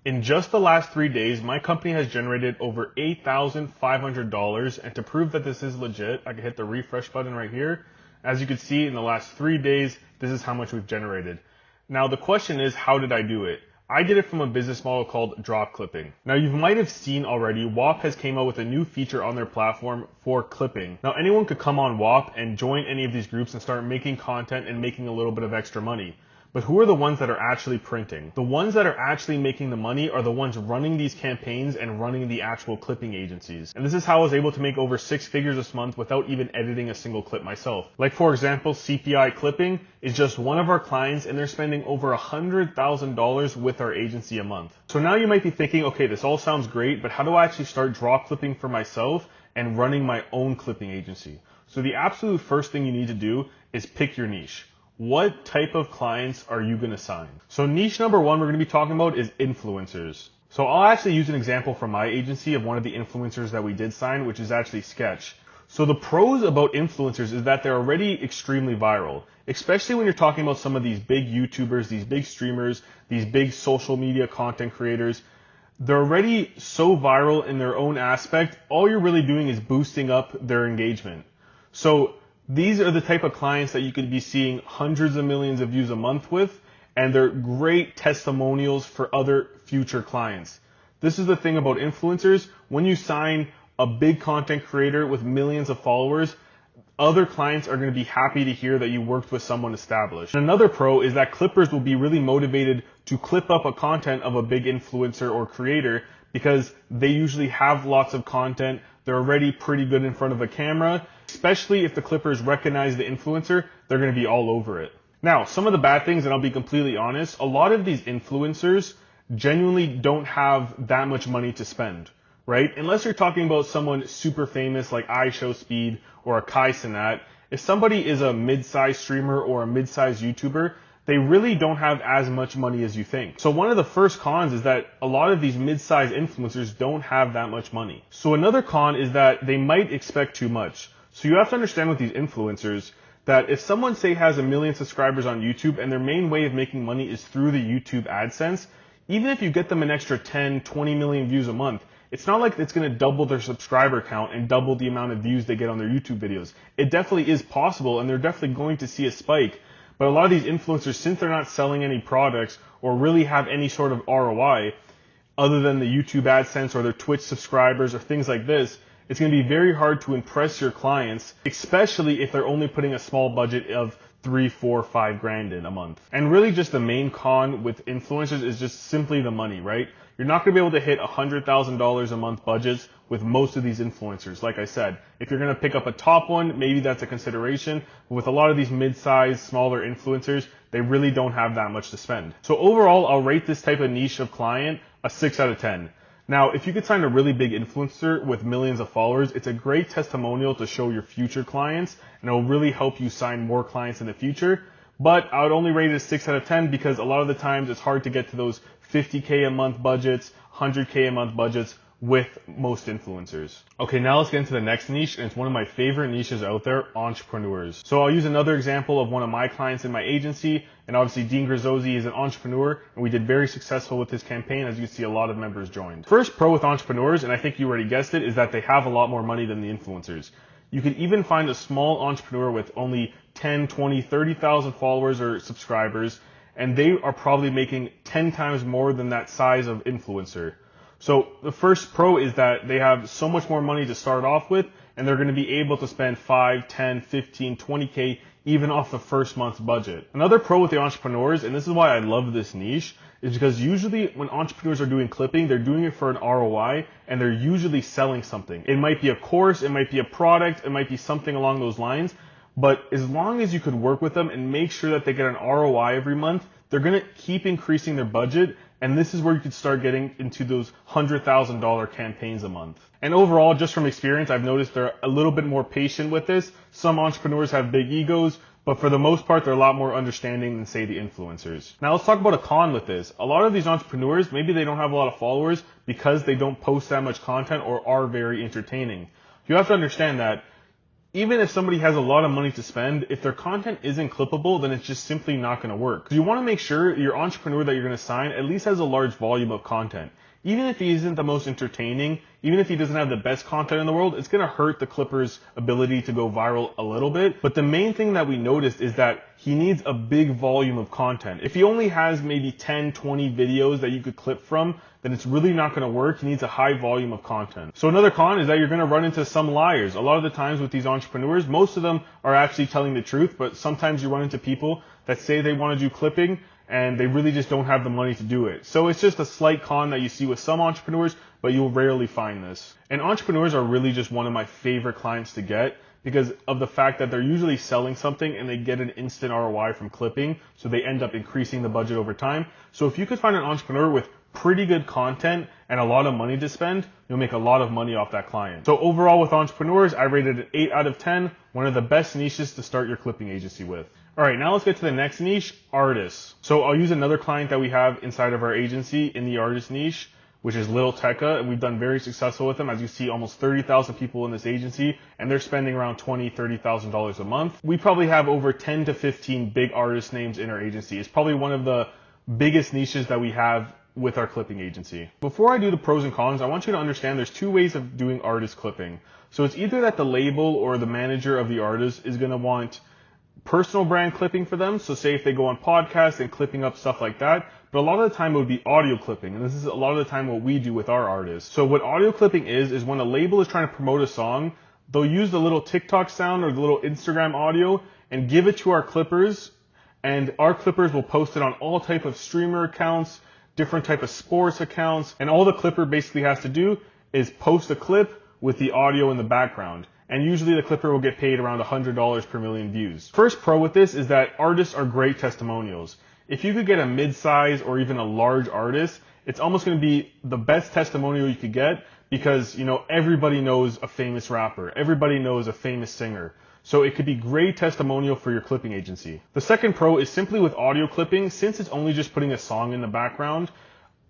In just the last 3 days, my company has generated over $8,500. And to prove that this is legit, I can hit the refresh button right here. As you can see, in the last 3 days, this is how much we've generated. Now, the question is, how did I do it? I did it from a business model called drop clipping. Now, you might have seen already, WAP has came out with a new feature on their platform for clipping. Now, anyone could come on WAP and join any of these groups and start making content and making a little bit of extra money. But who are the ones that are actually printing? The ones that are actually making the money are the ones running these campaigns and running the actual clipping agencies. And this is how I was able to make over 6 figures this month without even editing a single clip myself. Like, for example, CPI Clipping is just one of our clients, and they're spending over $100,000 with our agency a month. So now you might be thinking, okay, this all sounds great, but how do I actually start drop clipping for myself and running my own clipping agency? So the absolute first thing you need to do is pick your niche. What type of clients are you going to sign? So niche number one we're going to be talking about is influencers. So I'll actually use an example from my agency of one of the influencers that we did sign, which is actually Sketch. So the pros about influencers is that they're already extremely viral, especially when you're talking about some of these big YouTubers, these big streamers, these big social media content creators. They're already so viral in their own aspect. All you're really doing is boosting up their engagement. So these are the type of clients that you could be seeing hundreds of millions of views a month with, and they're great testimonials for other future clients. This is the thing about influencers. When you sign a big content creator with millions of followers, other clients are going to be happy to hear that you worked with someone established. Another pro is that clippers will be really motivated to clip up a content of a big influencer or creator because they usually have lots of content. They're already pretty good in front of a camera. Especially if the clippers recognize the influencer, they're going to be all over it. Now, some of the bad things, and I'll be completely honest, a lot of these influencers genuinely don't have that much money to spend, right? Unless you're talking about someone super famous like iShowSpeed or a Kai Cenat. If somebody is a mid-sized streamer or a mid-sized YouTuber, they really don't have as much money as you think. So one of the first cons is that a lot of these mid-sized influencers don't have that much money. So another con is that they might expect too much. So you have to understand with these influencers that if someone, say, has 1 million subscribers on YouTube and their main way of making money is through the YouTube AdSense, even if you get them an extra 10, 20 million views a month, it's not like it's going to double their subscriber count and double the amount of views they get on their YouTube videos. It definitely is possible, and they're definitely going to see a spike. But a lot of these influencers, since they're not selling any products or really have any sort of ROI other than the YouTube AdSense or their Twitch subscribers or things like this, it's going to be very hard to impress your clients, especially if they're only putting a small budget of 3, 4, 5 grand in a month. And really just the main con with influencers is just simply the money, right? You're not going to be able to hit $100,000 a month budgets with most of these influencers. Like I said, if you're going to pick up a top one, maybe that's a consideration. But with a lot of these mid-sized, smaller influencers, they really don't have that much to spend. So overall, I'll rate this type of niche of client a 6 out of 10. Now, if you could sign a really big influencer with millions of followers, it's a great testimonial to show your future clients, and it will really help you sign more clients in the future. But I would only rate it a 6 out of 10 because a lot of the times it's hard to get to those 50K a month budgets, 100K a month budgets with most influencers. Okay, now let's get into the next niche, and it's one of my favorite niches out there, entrepreneurs. So I'll use another example of one of my clients in my agency, and obviously Dean Grizzosi is an entrepreneur, and we did very successful with his campaign. As you can see, a lot of members joined. First pro with entrepreneurs, and I think you already guessed it, is that they have a lot more money than the influencers. You can even find a small entrepreneur with only 10, 20, 30,000 followers or subscribers, and they are probably making 10 times more than that size of influencer. So the first pro is that they have so much more money to start off with, and they're going to be able to spend 5, 10, 15, 20K even off the first month's budget. Another pro with the entrepreneurs, and this is why I love this niche, is because usually when entrepreneurs are doing clipping, they're doing it for an ROI, and they're usually selling something. It might be a course, it might be a product, it might be something along those lines, but as long as you could work with them and make sure that they get an ROI every month, they're going to keep increasing their budget. And this is where you could start getting into those $100,000 campaigns a month. And overall, just from experience, I've noticed they're a little bit more patient with this. Some entrepreneurs have big egos, but for the most part, they're a lot more understanding than, say, the influencers. Now let's talk about a con with this. A lot of these entrepreneurs, maybe they don't have a lot of followers because they don't post that much content or are very entertaining. You have to understand that Even if somebody has a lot of money to spend, if their content isn't clippable, then it's just simply not going to work. So you want to make sure your entrepreneur that you're going to sign at least has a large volume of content. Even if he isn't the most entertaining, even if he doesn't have the best content in the world, it's going to hurt the Clippers' ability to go viral a little bit. But the main thing that we noticed is that he needs a big volume of content. If he only has maybe 10, 20 videos that you could clip from, then it's really not going to work. He needs a high volume of content. So another con is that you're going to run into some liars. A lot of the times with these entrepreneurs, most of them are actually telling the truth, but sometimes you run into people that say they want to do clipping and they really just don't have the money to do it. So it's just a slight con that you see with some entrepreneurs, but you'll rarely find this. And entrepreneurs are really just one of my favorite clients to get because of the fact that they're usually selling something and they get an instant ROI from clipping, so they end up increasing the budget over time. So if you could find an entrepreneur with pretty good content and a lot of money to spend, you'll make a lot of money off that client. So overall with entrepreneurs, I rated it 8 out of 10, one of the best niches to start your clipping agency with. All right, now let's get to the next niche, artists. So I'll use another client that we have inside of our agency in the artist niche, which is Lil Tecca, and we've done very successful with them. As you see, almost 30,000 people in this agency, and they're spending around $20,000, $30,000 a month. We probably have over 10 to 15 big artist names in our agency. It's probably one of the biggest niches that we have with our clipping agency. Before I do the pros and cons, I want you to understand there's two ways of doing artist clipping. So it's either that the label or the manager of the artist is going to want personal brand clipping for them. So say if they go on podcasts and clipping up stuff like that, but a lot of the time it would be audio clipping. And this is a lot of the time what we do with our artists. So what audio clipping is when a label is trying to promote a song, they'll use the little TikTok sound or the little Instagram audio and give it to our clippers, and our clippers will post it on all type of streamer accounts, different type of sports accounts, and all the clipper basically has to do is post a clip with the audio in the background. And usually the clipper will get paid around $100 per million views. First pro with this is that artists are great testimonials. If you could get a mid-size or even a large artist, it's almost going to be the best testimonial you could get because, you know, everybody knows a famous rapper. Everybody knows a famous singer. So it could be great testimonial for your clipping agency. The second pro is simply with audio clipping. Since it's only just putting a song in the background,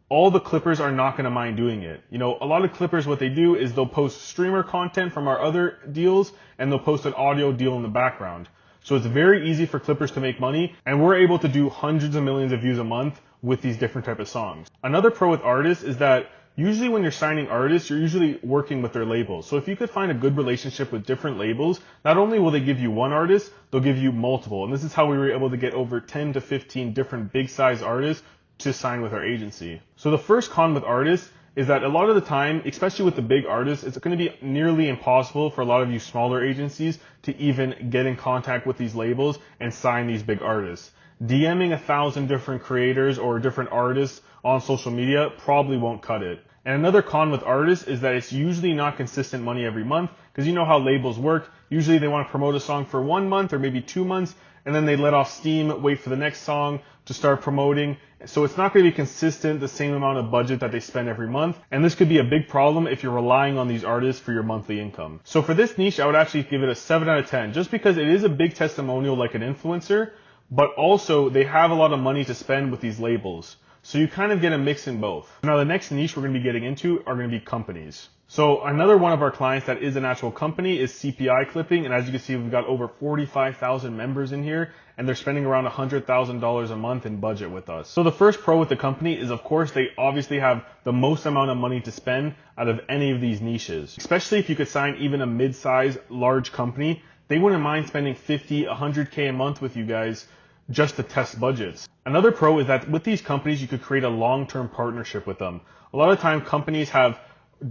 all the clippers are not going to mind doing it. You know, a lot of clippers, what they do is they'll post streamer content from our other deals and they'll post an audio deal in the background. So it's very easy for clippers to make money, and we're able to do hundreds of millions of views a month with these different type of songs. Another pro with artists is that usually when you're signing artists, you're usually working with their labels. So if you could find a good relationship with different labels, not only will they give you one artist, they'll give you multiple. And this is how we were able to get over 10 to 15 different big size artists to sign with our agency. So the first con with artists is that a lot of the time, especially with the big artists, it's going to be nearly impossible for a lot of you smaller agencies to even get in contact with these labels and sign these big artists. DMing 1,000 different creators or different artists on social media probably won't cut it. And another con with artists is that it's usually not consistent money every month, because you know how labels work. Usually they want to promote a song for 1 month or maybe 2 months, and then they let off steam, wait for the next song to start promoting. So it's not going to be consistent, the same amount of budget that they spend every month. And this could be a big problem if you're relying on these artists for your monthly income. So for this niche, I would actually give it a 7 out of 10, just because it is a big testimonial like an influencer, but also they have a lot of money to spend with these labels. So you kind of get a mix in both. Now the next niche we're going to be getting into are going to be companies. So another one of our clients that is an actual company is CPI Clipping, and as you can see, we've got over 45,000 members in here, and they're spending around $100,000 a month in budget with us. So the first pro with the company is, of course, they obviously have the most amount of money to spend out of any of these niches. Especially if you could sign even a mid-size, large company, they wouldn't mind spending 50, 100K a month with you guys just to test budgets. Another pro is that with these companies, you could create a long-term partnership with them. A lot of time, companies have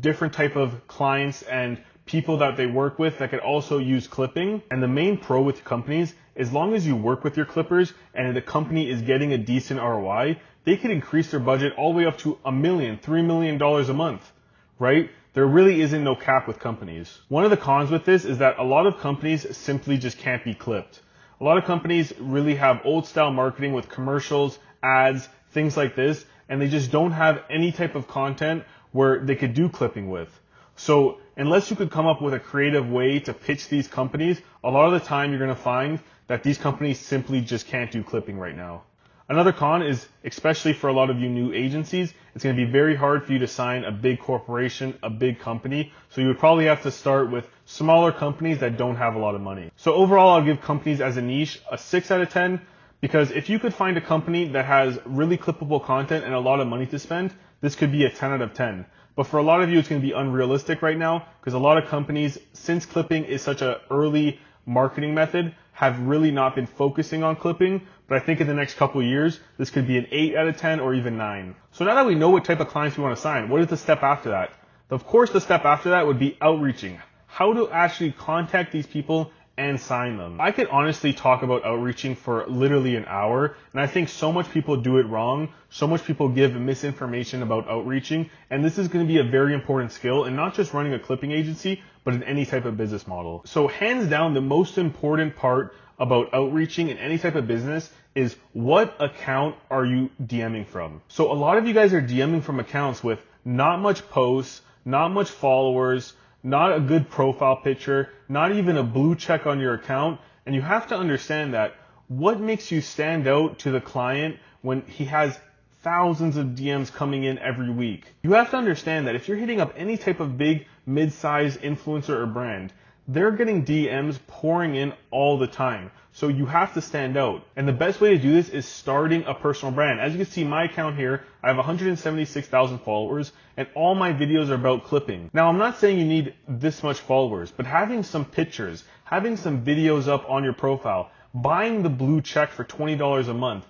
different type of clients and people that they work with that could also use clipping. And the main pro with companies, as long as you work with your clippers and the company is getting a decent ROI, they could increase their budget all the way up to $1 million, $3 million a month, right? There really isn't no cap with companies. One of the cons with this is that a lot of companies simply just can't be clipped. A lot of companies really have old style marketing with commercials, ads, things like this, and they just don't have any type of content where they could do clipping with. So unless you could come up with a creative way to pitch these companies, a lot of the time you're going to find that these companies simply just can't do clipping right now. Another con is, especially for a lot of you new agencies, it's going to be very hard for you to sign a big corporation, a big company. So you would probably have to start with smaller companies that don't have a lot of money. So overall, I'll give companies as a niche a 6 out of 10, because if you could find a company that has really clippable content and a lot of money to spend, this could be a 10 out of 10. But for a lot of you, it's going to be unrealistic right now, because a lot of companies, since clipping is such an early marketing method, have really not been focusing on clipping. But I think in the next couple of years, this could be an 8 out of 10 or even 9. So now that we know what type of clients we want to sign, what is the step after that? Of course, the step after that would be outreaching. How to actually contact these people and sign them. I could honestly talk about outreaching for literally an hour, and I think so much people do it wrong. So much people give misinformation about outreaching, and this is going to be a very important skill in not just running a clipping agency, but in any type of business model. So hands down, the most important part about outreaching in any type of business is what account are you DMing from? So a lot of you guys are DMing from accounts with not much posts, not much followers, not a good profile picture, not even a blue check on your account. And you have to understand that what makes you stand out to the client when he has thousands of DMs coming in every week? You have to understand that if you're hitting up any type of big mid-size influencer or brand, they're getting DMs pouring in all the time. So you have to stand out. And the best way to do this is starting a personal brand. As you can see, my account here, I have 176,000 followers, and all my videos are about clipping. Now, I'm not saying you need this much followers, but having some pictures, having some videos up on your profile, buying the blue check for $20 a month,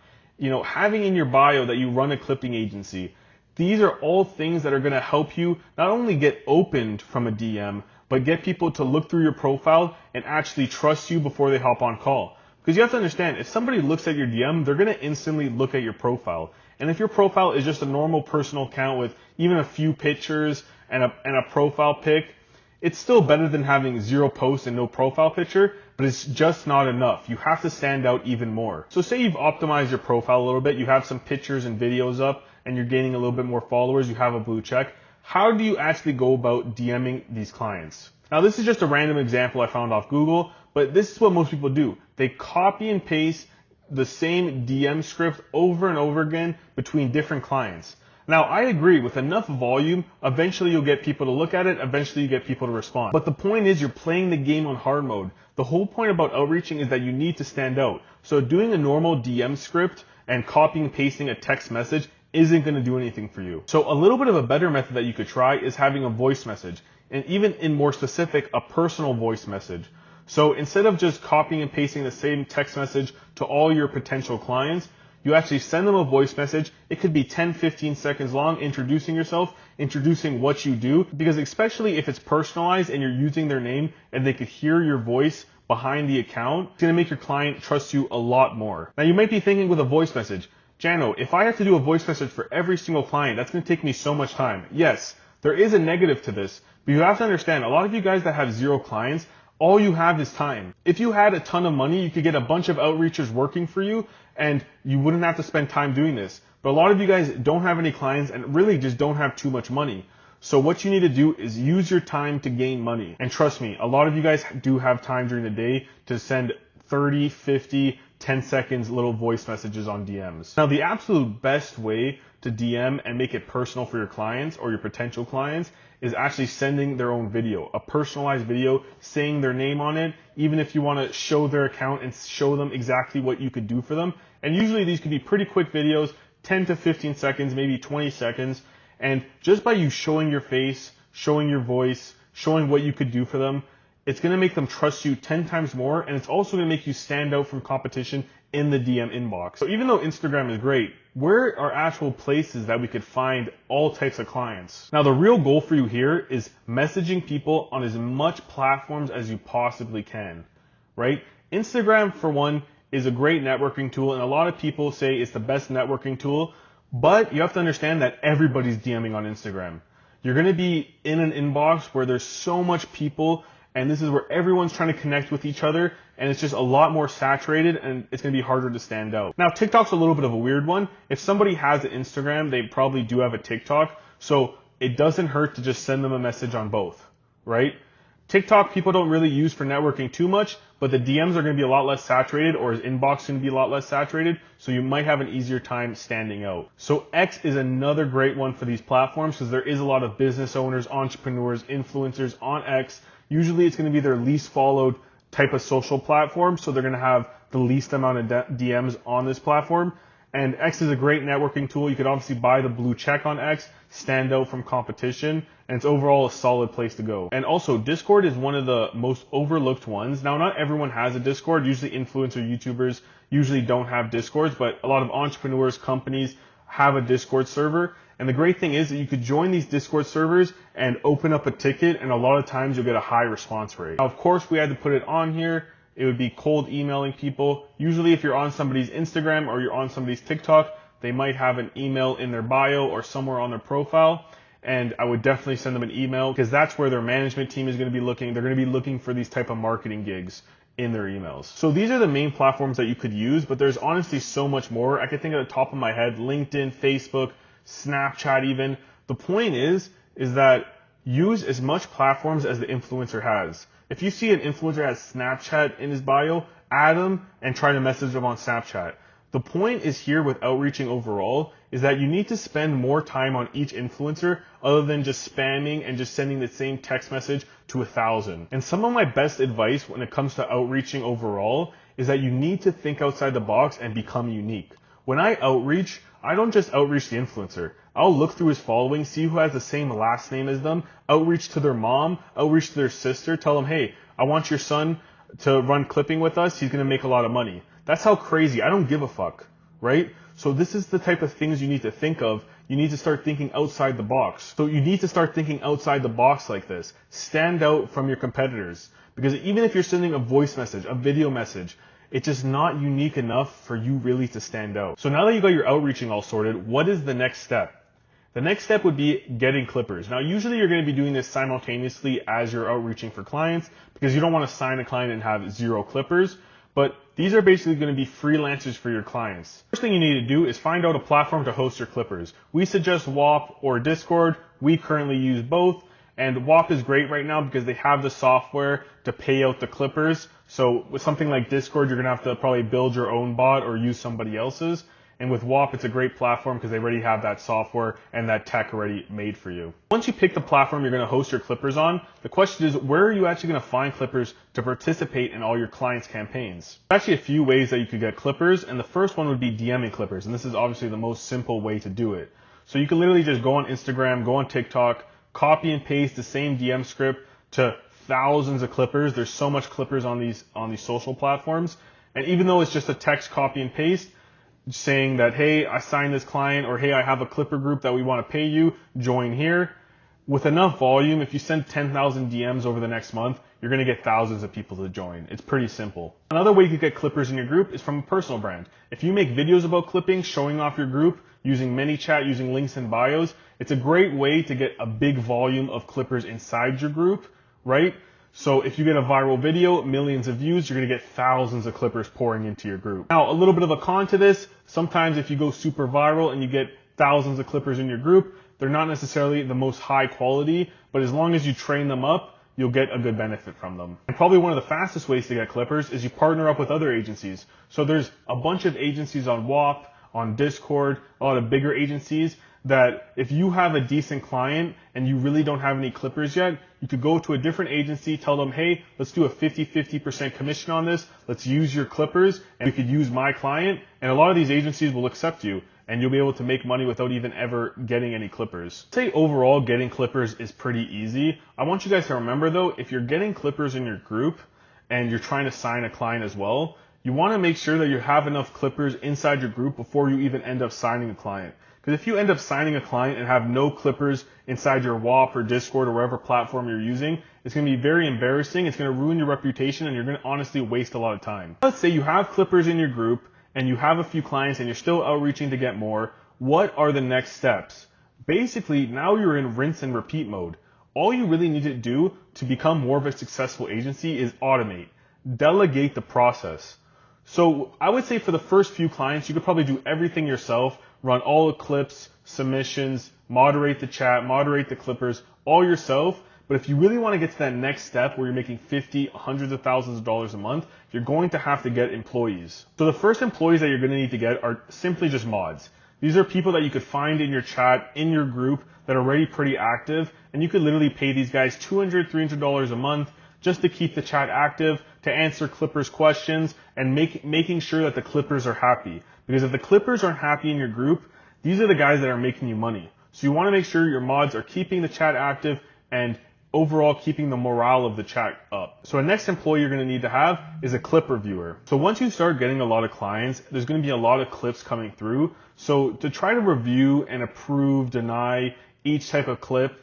having in your bio that you run a clipping agency, these are all things that are going to help you not only get opened from a DM, but get people to look through your profile and actually trust you before they hop on call. Because you have to understand, if somebody looks at your DM, they're going to instantly look at your profile. And if your profile is just a normal personal account with even a few pictures and a profile pic, it's still better than having 0 posts and no profile picture, but it's just not enough. You have to stand out even more. So say you've optimized your profile a little bit, you have some pictures and videos up, and you're gaining a little bit more followers, you have a blue check. How do you actually go about DMing these clients? Now, this is just a random example I found off Google, but this is what most people do. They copy and paste the same DM script over and over again between different clients. Now, I agree, with enough volume, eventually you'll get people to look at it, eventually you get people to respond. But the point is, you're playing the game on hard mode. The whole point about outreaching is that you need to stand out. So doing a normal DM script and copying and pasting a text message isn't going to do anything for you. So a little bit of a better method that you could try is having a voice message, and even in more specific, a personal voice message. So instead of just copying and pasting the same text message to all your potential clients, you actually send them a voice message. It could be 10-15 seconds long, introducing yourself, introducing what you do, because especially if it's personalized and you're using their name and they could hear your voice behind the account, it's going to make your client trust you a lot more. Now, you might be thinking with a voice message, Jano, if I have to do a voice message for every single client, that's going to take me so much time. Yes, there is a negative to this, but you have to understand, a lot of you guys that have 0 clients, all you have is time. If you had a ton of money, you could get a bunch of outreachers working for you, and you wouldn't have to spend time doing this. But a lot of you guys don't have any clients and really just don't have too much money. So what you need to do is use your time to gain money. And trust me, a lot of you guys do have time during the day to send 30, 50, 10 seconds little voice messages on DMs. Now, the absolute best way to DM and make it personal for your clients or your potential clients is actually sending their own video, a personalized video, saying their name on it, even if you want to show their account and show them exactly what you could do for them. And usually these could be pretty quick videos, 10 to 15 seconds, maybe 20 seconds. And just by you showing your face, showing your voice, showing what you could do for them, it's going to make them trust you 10 times more, and it's also going to make you stand out from competition in the DM inbox. So even though Instagram is great, where are actual places that we could find all types of clients? Now, the real goal for you here is messaging people on as much platforms as you possibly can, right? Instagram, for one, is a great networking tool, and a lot of people say it's the best networking tool, but you have to understand that everybody's DMing on Instagram. You're going to be in an inbox where there's so much people, and this is where everyone's trying to connect with each other, and it's just a lot more saturated, and it's going to be harder to stand out. Now, TikTok's a little bit of a weird one. If somebody has an Instagram, they probably do have a TikTok, so it doesn't hurt to just send them a message on both, right? TikTok people don't really use for networking too much, but the DMs are going to be a lot less saturated, or his inbox is going to be a lot less saturated, so you might have an easier time standing out. So X is another great one for these platforms because there is a lot of business owners, entrepreneurs, influencers on X. Usually it's going to be their least followed type of social platform, so they're going to have the least amount of DMs on this platform. And X is a great networking tool. You could obviously buy the blue check on X, stand out from competition, and it's overall a solid place to go. And also, Discord is one of the most overlooked ones. Now, not everyone has a Discord. Usually influencer YouTubers usually don't have Discords, but a lot of entrepreneurs, companies have a Discord server. And the great thing is that you could join these Discord servers and open up a ticket, and a lot of times you'll get a high response rate. Now, of course, we had to put it on here. It would be cold emailing people. Usually if you're on somebody's Instagram or you're on somebody's TikTok, they might have an email in their bio or somewhere on their profile. And I would definitely send them an email because that's where their management team is going to be looking. They're going to be looking for these type of marketing gigs in their emails. So these are the main platforms that you could use, but there's honestly so much more. I could think at the top of my head, LinkedIn, Facebook, Snapchat even. The point is that use as much platforms as the influencer has. If you see an influencer has Snapchat in his bio, add them and try to message them on Snapchat. The point is here with outreaching overall is that you need to spend more time on each influencer other than just spamming and just sending the same text message to 1,000. And some of my best advice when it comes to outreaching overall is that you need to think outside the box and become unique. When I outreach, I don't just outreach the influencer. I'll look through his following, see who has the same last name as them, outreach to their mom, outreach to their sister, tell them, hey, I want your son to run clipping with us. He's going to make a lot of money. That's how crazy. I don't give a fuck, right? So this is the type of things you need to think of. You need to start thinking outside the box. So you need to start thinking outside the box like this. Stand out from your competitors. Because even if you're sending a voice message, a video message, it's just not unique enough for you really to stand out. So now that you got your outreaching all sorted, what is the next step? The next step would be getting clippers. Now, usually you're going to be doing this simultaneously as you're outreaching for clients because you don't want to sign a client and have 0 clippers. But these are basically going to be freelancers for your clients. First thing you need to do is find out a platform to host your clippers. We suggest WAP or Discord. We currently use both. And WAP is great right now because they have the software to pay out the clippers. So with something like Discord, you're going to have to probably build your own bot or use somebody else's. And with WAP, it's a great platform because they already have that software and that tech already made for you. Once you pick the platform you're going to host your clippers on, the question is, where are you actually going to find clippers to participate in all your clients' campaigns? There's actually a few ways that you could get clippers, and the first one would be DMing clippers, and this is obviously the most simple way to do it. So you can literally just go on Instagram, go on TikTok, copy and paste the same DM script to thousands of clippers. There's so much clippers on these social platforms, and even though it's just a text copy and paste, saying that, hey, I signed this client, or hey, I have a clipper group that we want to pay you, join here. With enough volume, if you send 10,000 DMs over the next month, you're going to get thousands of people to join. It's pretty simple. Another way you could get clippers in your group is from a personal brand. If you make videos about clipping, showing off your group, using ManyChat, using links in bios, it's a great way to get a big volume of clippers inside your group, right? So if you get a viral video, millions of views, you're going to get thousands of clippers pouring into your group. Now, a little bit of a con to this, sometimes if you go super viral and you get thousands of clippers in your group, they're not necessarily the most high quality, but as long as you train them up, you'll get a good benefit from them. And probably one of the fastest ways to get clippers is you partner up with other agencies. So there's a bunch of agencies on WAP, on Discord, a lot of bigger agencies that if you have a decent client and you really don't have any clippers yet, you could go to a different agency, tell them, hey, let's do a 50% commission on this. Let's use your clippers and you could use my client. And a lot of these agencies will accept you and you'll be able to make money without even ever getting any clippers. Say overall getting clippers is pretty easy. I want you guys to remember though, if you're getting clippers in your group and you're trying to sign a client as well, you want to make sure that you have enough clippers inside your group before you even end up signing a client. Because if you end up signing a client and have no clippers inside your WAP or Discord or whatever platform you're using, it's going to be very embarrassing. It's going to ruin your reputation and you're going to honestly waste a lot of time. Let's say you have clippers in your group and you have a few clients and you're still outreaching to get more. What are the next steps? Basically, now you're in rinse and repeat mode. All you really need to do to become more of a successful agency is automate. Delegate the process. So I would say for the first few clients, you could probably do everything yourself, run all the clips, submissions, moderate the chat, moderate the clippers, all yourself, But if you really want to get to that next step where you're making 50, hundreds of thousands of dollars a month, you're going to have to get employees. So the first employees that you're going to need to get are simply just mods. These are people that you could find in your chat, in your group, that are already pretty active, and you could literally pay these guys $200, $300 a month just to keep the chat active, to answer Clippers questions, and making sure that the Clippers are happy. Because if the Clippers aren't happy in your group, these are the guys that are making you money. So you want to make sure your mods are keeping the chat active and overall keeping the morale of the chat up. So a next employee you're going to need to have is a clip reviewer. So once you start getting a lot of clients, there's going to be a lot of clips coming through. So to try to review and approve, deny each type of clip,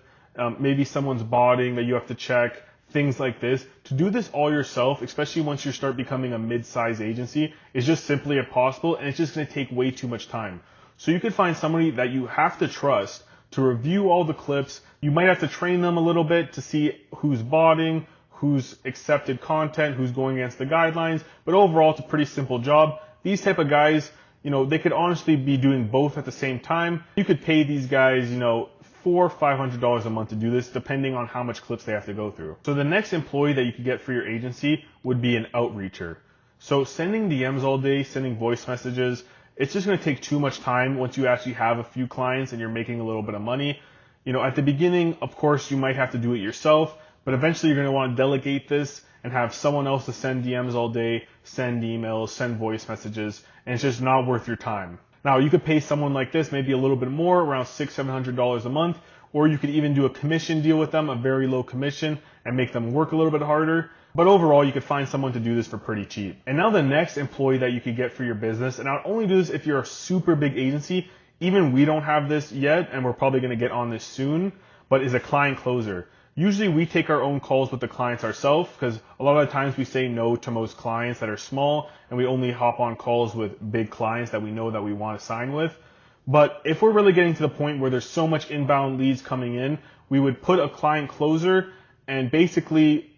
maybe someone's botting that you have to check, things like this. To do this all yourself, especially once you start becoming a mid-size agency, is just simply impossible, and it's just going to take way too much time. So you could find somebody that you have to trust to review all the clips. You might have to train them a little bit to see who's botting, who's accepted content, who's going against the guidelines, but overall it's a pretty simple job. These type of guys, they could honestly be doing both at the same time. You could pay these guys, $400 or $500 a month to do this, depending on how much clips they have to go through. So the next employee that you could get for your agency would be an outreacher. So sending DMs all day, sending voice messages, it's just going to take too much time once you actually have a few clients and you're making a little bit of money. At the beginning, of course, you might have to do it yourself, but eventually you're going to want to delegate this and have someone else to send DMs all day, send emails, send voice messages, and it's just not worth your time. Now, you could pay someone like this maybe a little bit more, around $600, $700 a month, or you could even do a commission deal with them, a very low commission, and make them work a little bit harder. But overall, you could find someone to do this for pretty cheap. And now the next employee that you could get for your business, and I'll only do this if you're a super big agency, even we don't have this yet, and we're probably going to get on this soon, but is a client closer. Usually we take our own calls with the clients ourselves, because a lot of the times we say no to most clients that are small, and we only hop on calls with big clients that we know that we want to sign with. But if we're really getting to the point where there's so much inbound leads coming in, we would put a client closer, and basically,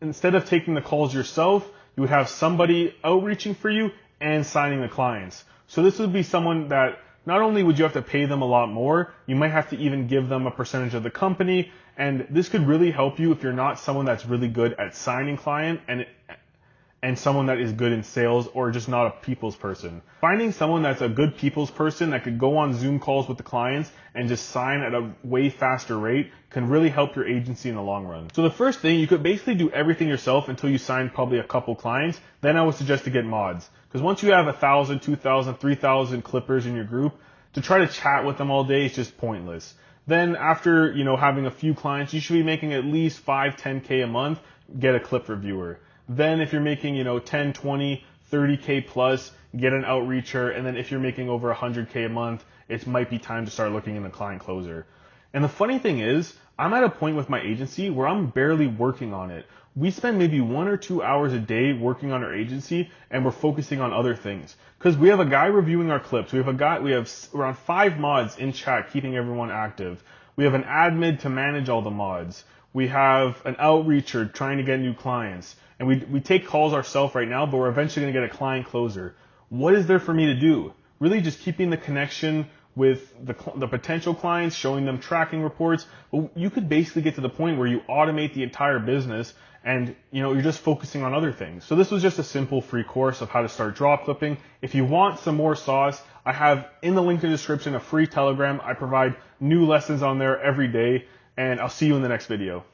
instead of taking the calls yourself, you would have somebody outreaching for you and signing the clients. So this would be someone that not only would you have to pay them a lot more, you might have to even give them a percentage of the company. And this could really help you if you're not someone that's really good at signing client and someone that is good in sales or just not a people's person. Finding someone that's a good people's person that could go on Zoom calls with the clients and just sign at a way faster rate can really help your agency in the long run. So the first thing, you could basically do everything yourself until you sign probably a couple clients. Then I would suggest to get mods. Because once you have 1,000, 2,000, 3,000 clippers in your group, to try to chat with them all day is just pointless. Then after, having a few clients, you should be making at least 5, 10K a month, get a clip reviewer. Then if you're making, 10, 20, 30K plus, get an outreacher. And then if you're making over 100K a month, it might be time to start looking into client closer. And the funny thing is, I'm at a point with my agency where I'm barely working on it. We spend maybe 1 or 2 hours a day working on our agency, and we're focusing on other things. Because we have a guy reviewing our clips. We have around 5 mods in chat keeping everyone active. We have an admin to manage all the mods. We have an outreacher trying to get new clients. And we take calls ourselves right now, but we're eventually going to get a client closer. What is there for me to do? Really just keeping the connection with the potential clients, showing them tracking reports. But you could basically get to the point where you automate the entire business and you're just focusing on other things. So this was just a simple free course of how to start drop clipping. If you want some more sauce, I have in the link in the description a free Telegram. I provide new lessons on there every day, and I'll see you in the next video.